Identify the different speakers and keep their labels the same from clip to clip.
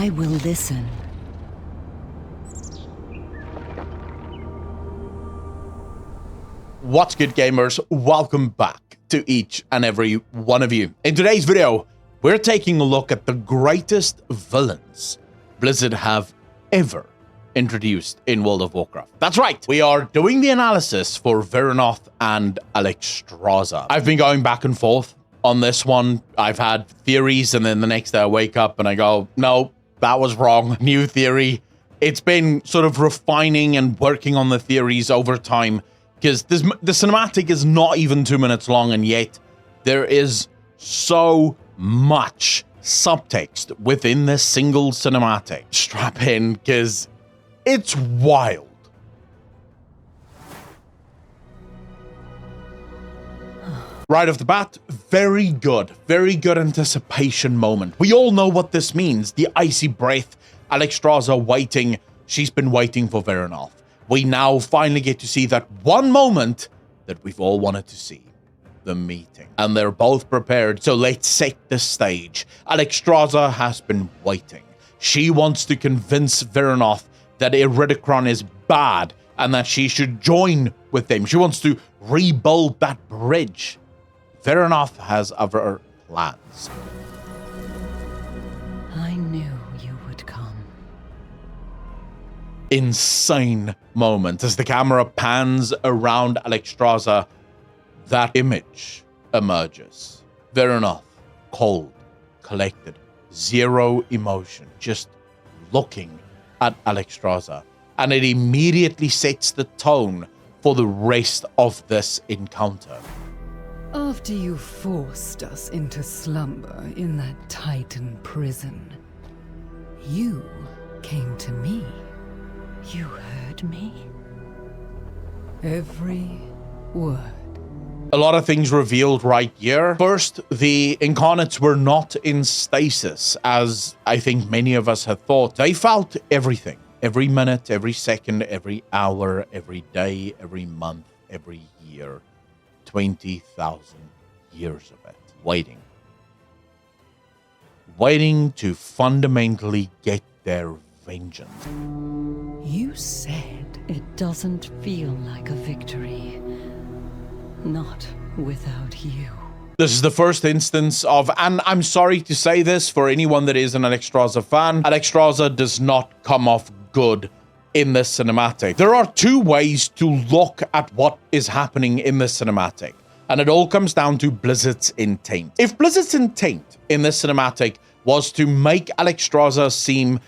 Speaker 1: I will listen.
Speaker 2: What's good, gamers? Welcome back to each and every one of you. In today's video, we're taking a look at the greatest villains Blizzard have ever introduced in World of Warcraft. That's right, we are doing the analysis for Vyranoth and Alexstrasza. I've been going back and forth on this one. I've had theories, and then the next day I wake up and I go, no, that was wrong. New theory. It's been sort of refining and working on the theories over time, because the cinematic is not even 2 minutes long, and yet there is so much subtext within this single cinematic. Strap in, because it's wild. Right off the bat, very good anticipation moment. We all know what this means. The icy breath, Alexstrasza waiting. She's been waiting for Vyranoth. We now finally get to see that one moment that we've all wanted to see. The meeting. And they're both prepared, so let's set the stage. Alexstrasza has been waiting. She wants to convince Vyranoth that Iridikron is bad and that she should join with them. She wants to rebuild that bridge. Vyranoth has other plans.
Speaker 1: I knew you would come.
Speaker 2: Insane moment as the camera pans around Alexstrasza. That image emerges. Vyranoth, cold, collected, zero emotion, just looking at Alexstrasza, and it immediately sets the tone for the rest of this encounter.
Speaker 3: After you forced us into slumber in that Titan prison, you came to me.
Speaker 1: You heard me?
Speaker 3: Every word.
Speaker 2: A lot of things revealed right here. First, the incarnates were not in stasis, as I think many of us had thought. They felt everything. Every minute, every second, every hour, every day, every month, every year. 20,000 years of it. Waiting. Waiting to fundamentally get their vengeance.
Speaker 3: You said
Speaker 1: It doesn't feel like a victory. Not without you.
Speaker 2: This is the first instance of, and I'm sorry to say this for anyone that is an Alexstrasza fan, Alexstrasza does not come off good in this cinematic. There are two ways to look at what is happening in this cinematic, and it all comes down to Blizzard's intent. If Blizzard's intent in this cinematic was to make Alexstrasza seem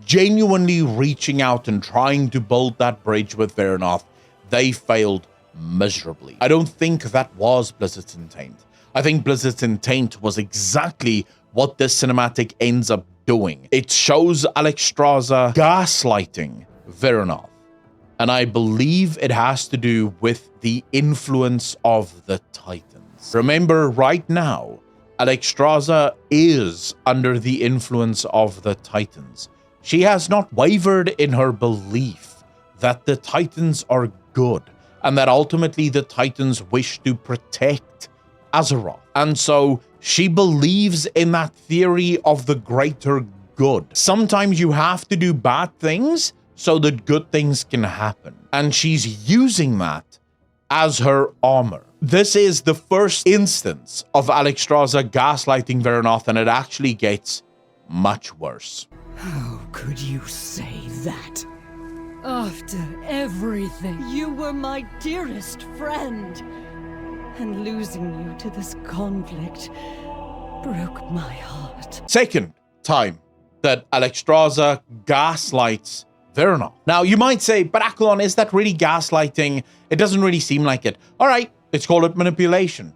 Speaker 2: genuinely reaching out and trying to build that bridge with Vyranoth, they failed miserably. I don't think that was Blizzard's intent. I think Blizzard's intent was exactly what this cinematic ends up doing. It shows Alexstrasza gaslighting Vyranoth, and I believe it has to do with the influence of the Titans. Remember, right now, Alexstrasza is under the influence of the Titans. She has not wavered in her belief that the Titans are good, and that ultimately the Titans wish to protect Azeroth. And so she believes in that theory of the greater good. Sometimes you have to do bad things so that good things can happen. And she's using that as her armor. This is the first instance of Alexstrasza gaslighting Vyranoth, and it actually gets much worse.
Speaker 3: How could you say that? After everything.
Speaker 1: You were my dearest friend. And losing you to this conflict broke my heart.
Speaker 2: Second time that Alexstrasza gaslights Vyranoth. Now, you might say, but Akalon, is that really gaslighting? It doesn't really seem like it. All right, let's call it manipulation,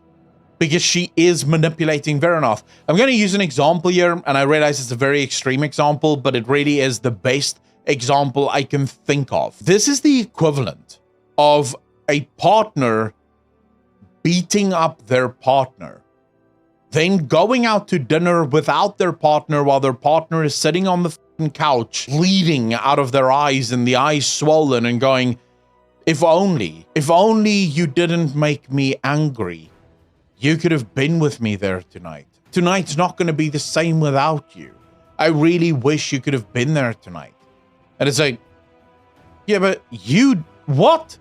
Speaker 2: because she is manipulating Vyranoth. I'm going to use an example here, and I realize it's a very extreme example, but it really is the best example I can think of. This is the equivalent of a partner beating up their partner, then going out to dinner without their partner while their partner is sitting on the couch, bleeding out of their eyes and the eyes swollen, and going, if only you didn't make me angry, you could have been with me there tonight. Tonight's not going to be the same without you. I really wish you could have been there tonight. And it's like, yeah, but what?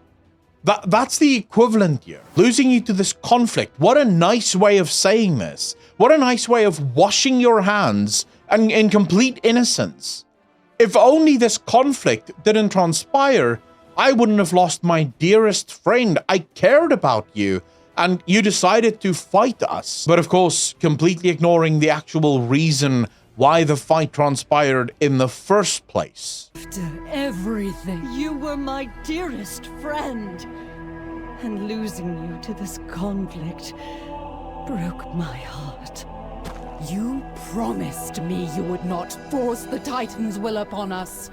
Speaker 2: That's the equivalent here. Losing you to this conflict. What a nice way of saying this. What a nice way of washing your hands and in complete innocence. If only this conflict didn't transpire, I wouldn't have lost my dearest friend. I cared about you, and you decided to fight us. But of course, completely ignoring the actual reason why the fight transpired in the first place.
Speaker 3: After everything,
Speaker 1: You were my dearest friend. And losing you to this conflict broke my heart.
Speaker 3: you promised me you would not force the Titan's will upon us.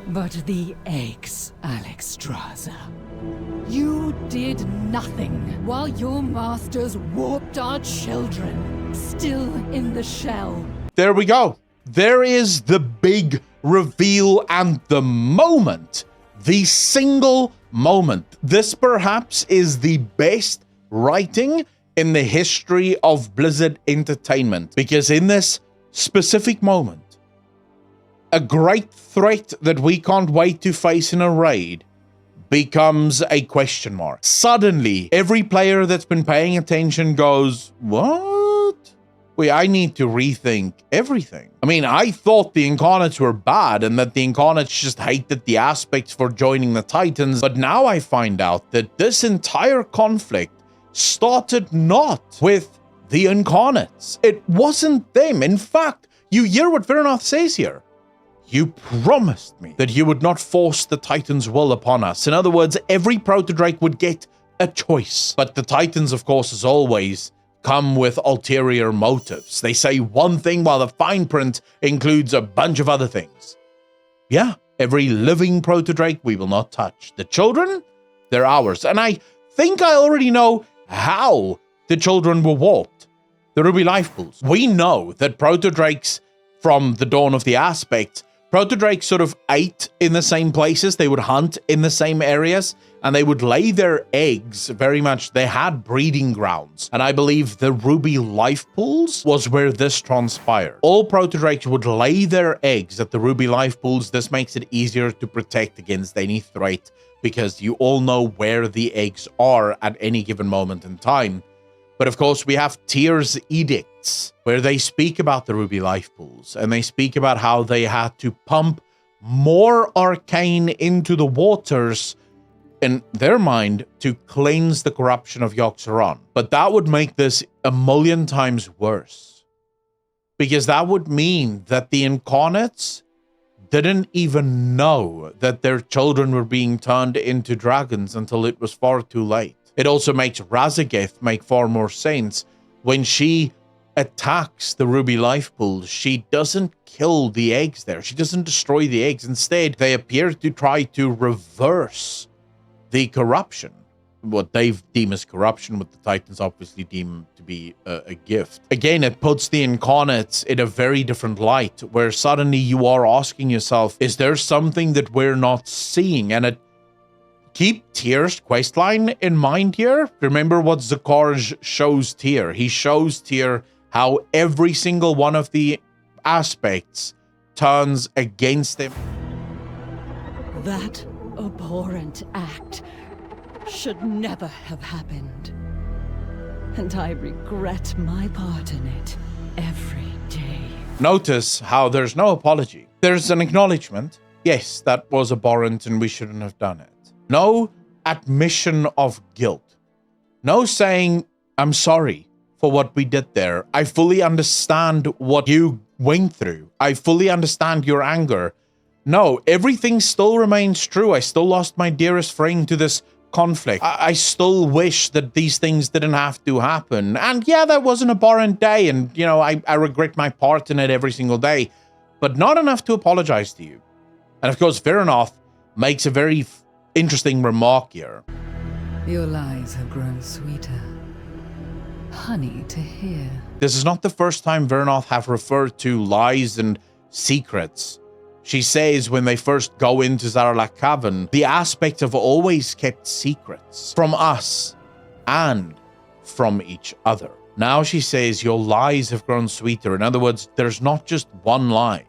Speaker 3: But the eggs, Alexstrasza. You did nothing while your masters warped our children, still in the shell.
Speaker 2: There we go. There is the big reveal and the moment. The single moment. This perhaps is the best writing in the history of Blizzard Entertainment. Because in this specific moment, a great threat that we can't wait to face in a raid becomes a question mark. Suddenly, every player that's been paying attention goes, what? Wait, I need to rethink everything. I mean, I thought the Incarnates were bad and that the Incarnates just hated the aspects for joining the Titans, but now I find out that this entire conflict started not with the Incarnates. It wasn't them. In fact, you hear what Vyranoth says here. You promised me that you would not force the Titans' will upon us. In other words, every Protodrake would get a choice. But the Titans, of course, as always, come with ulterior motives. They say one thing while the fine print includes a bunch of other things. Yeah, every living Protodrake we will not touch. The children, they're ours. And I think I already know how the children were warped. The Ruby Life Pools. We know that Protodrakes from the Dawn of the Aspect, Protodrakes sort of ate in the same places, they would hunt in the same areas, and they would lay their eggs very much. They had breeding grounds, and I believe the Ruby Life Pools was where this transpired. All Protodrakes would lay their eggs at the Ruby Life Pools. This makes it easier to protect against any threat, because you all know where the eggs are at any given moment in time. But of course, we have Tyr's edicts, where they speak about the Ruby Life Pools, and they speak about how they had to pump more arcane into the waters, in their mind, to cleanse the corruption of Yogg-Saron. But that would make this a million times worse, because that would mean that the Incarnates didn't even know that their children were being turned into dragons until it was far too late. It also makes Razageth make far more sense. When she attacks the Ruby Life Pools, she doesn't kill the eggs there. She doesn't destroy the eggs. Instead, they appear to try to reverse the corruption. What they deem as corruption, what the Titans obviously deem to be a gift. Again, it puts the Incarnates in a very different light, where suddenly you are asking yourself, is there something that we're not seeing? And keep Tyr's questline in mind here. Remember what Zakarj shows Tyr. He shows Tyr how every single one of the aspects turns against him.
Speaker 1: That abhorrent act should never have happened. And I regret my part in it every day.
Speaker 2: Notice how there's no apology. There's an acknowledgement. Yes, that was abhorrent and we shouldn't have done it. No admission of guilt. No saying, I'm sorry for what we did there. I fully understand what you went through. I fully understand your anger. No, everything still remains true. I still lost my dearest friend to this conflict. I still wish that these things didn't have to happen. And yeah, that was an abhorrent day. And, you know, I regret my part in it every single day. But not enough to apologize to you. And of course, Vyranoth makes a very interesting remark here.
Speaker 3: Your lies have grown sweeter. Honey to hear.
Speaker 2: This is not the first time Vyranoth have referred to lies and secrets. She says when they first go into Zaralak Cavern, the aspects have always kept secrets from us and from each other. Now she says your lies have grown sweeter. In other words, there's not just one lie.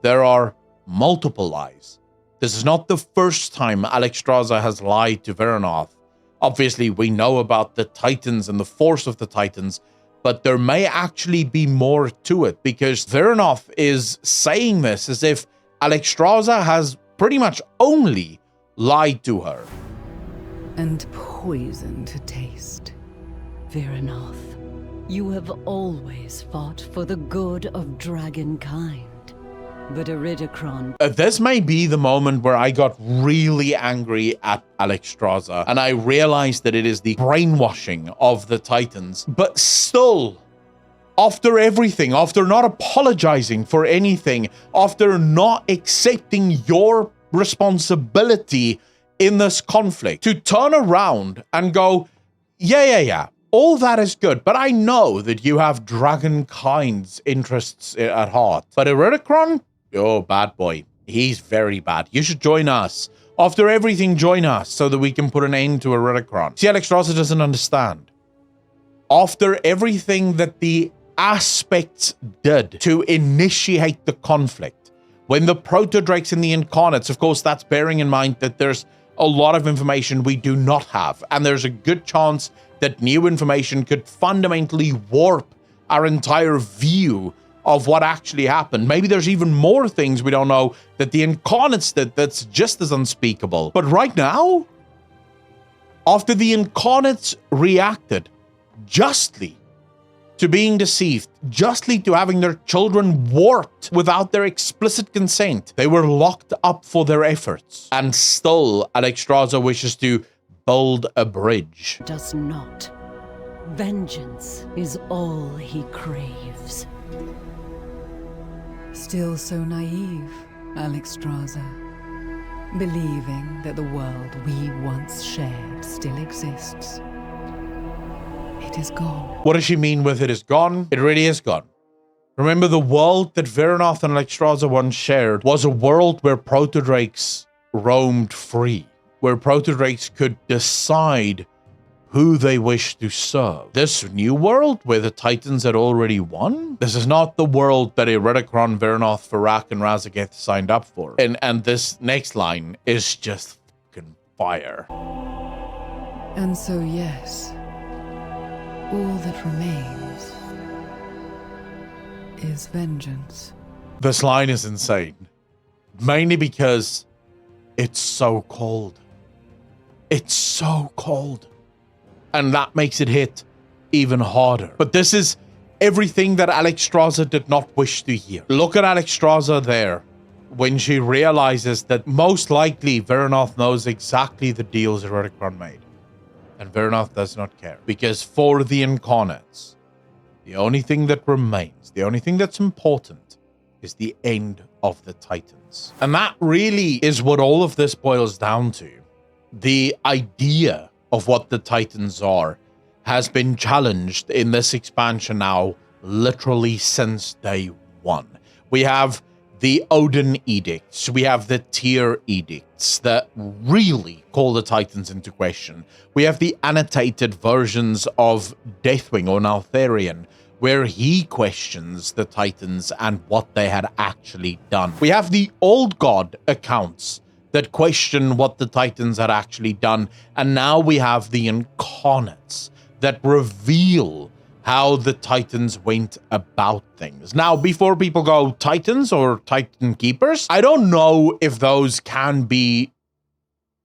Speaker 2: There are multiple lies. This is not the first time Alexstrasza has lied to Vyranoth. Obviously, we know about the Titans and the force of the Titans, but there may actually be more to it, because Vyranoth is saying this as if Alexstrasza has pretty much only lied to her.
Speaker 3: And poison to taste.
Speaker 1: Vyranoth, you have always fought for the good of dragonkind. But Iridikron...
Speaker 2: This may be the moment where I got really angry at Alexstrasza, and I realized that it is the brainwashing of the Titans. But still, after everything, after not apologizing for anything, after not accepting your responsibility in this conflict, to turn around and go, yeah, all that is good, but I know that you have dragonkind's interests at heart. But Iridikron? Oh, bad boy. He's very bad. You should join us. After everything, join us so that we can put an end to Iridikron. See, Alexstrasza doesn't understand. After everything that the aspects did to initiate the conflict, when the proto-drakes and the incarnates, of course, that's bearing in mind that there's a lot of information we do not have, and there's a good chance that new information could fundamentally warp our entire view of what actually happened. Maybe there's even more things we don't know that the incarnates did that's just as unspeakable. But right now, after the incarnates reacted justly to being deceived, justly to having their children warped without their explicit consent, they were locked up for their efforts. And still, Alexstrasza wishes to build a bridge.
Speaker 1: Does not. Vengeance is all he craves.
Speaker 3: Still so naive, Alexstrasza. Believing that the world we once shared still exists. It is gone.
Speaker 2: What does she mean with it is gone? It really is gone. Remember, the world that Vyranoth and Alexstrasza once shared was a world where proto-drakes roamed free, where proto-drakes could decide who they wish to serve. This new world where the Titans had already won? This is not the world that Iridikron, Vyranoth, Farak, and Razageth signed up for. And this next line is just fucking fire.
Speaker 3: And so, yes, all that remains is vengeance.
Speaker 2: This line is insane. Mainly because it's so cold. It's so cold. And that makes it hit even harder. But this is everything that Alexstrasza did not wish to hear. Look at Alexstrasza there when she realizes that most likely Vyranoth knows exactly the deals Iridikron made. And Vyranoth does not care. Because for the incarnates, the only thing that remains, the only thing that's important, is the end of the Titans. And that really is what all of this boils down to. The idea of what the Titans are has been challenged in this expansion now literally since day one. We have the Odin edicts, we have the Tyr edicts that really call the Titans into question. We have the annotated versions of Deathwing or Naltharion, where he questions the Titans and what they had actually done. We have the Old God accounts that question what the Titans had actually done, and now we have the incarnates that reveal how the Titans went about things. Now, before people go, Titans or Titan Keepers? I don't know if those can be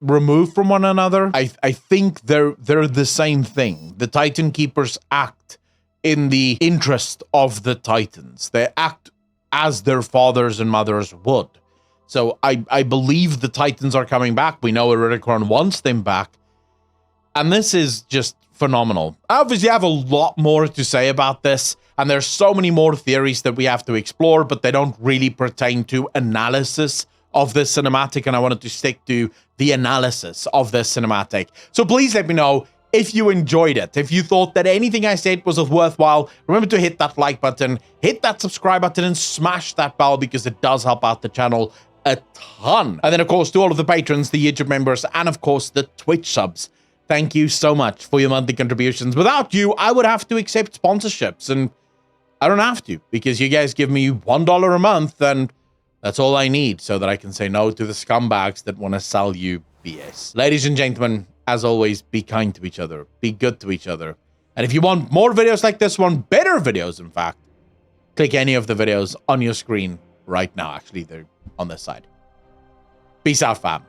Speaker 2: removed from one another. I think they're the same thing. The Titan Keepers act in the interest of the Titans. They act as their fathers and mothers would. So I believe the Titans are coming back. We know Iridikron wants them back. And this is just phenomenal. Obviously, I have a lot more to say about this, and there's so many more theories that we have to explore, but they don't really pertain to analysis of this cinematic, and I wanted to stick to the analysis of this cinematic. So please let me know if you enjoyed it. If you thought that anything I said was worthwhile, remember to hit that like button, hit that subscribe button, and smash that bell because it does help out the channel a ton. And then, of course, to all of the patrons, the YouTube members, and, of course, the Twitch subs, Thank you so much for your monthly contributions. Without you, I would have to accept sponsorships, and I don't have to because you guys give me $1 a month, and that's all I need so that I can say no to the scumbags that want to sell you BS. Ladies and gentlemen, as always, be kind to each other. Be good to each other. And if you want more videos like this one, better videos, in fact, click any of the videos on your screen right now. Actually, they're on this side. Peace out, fam.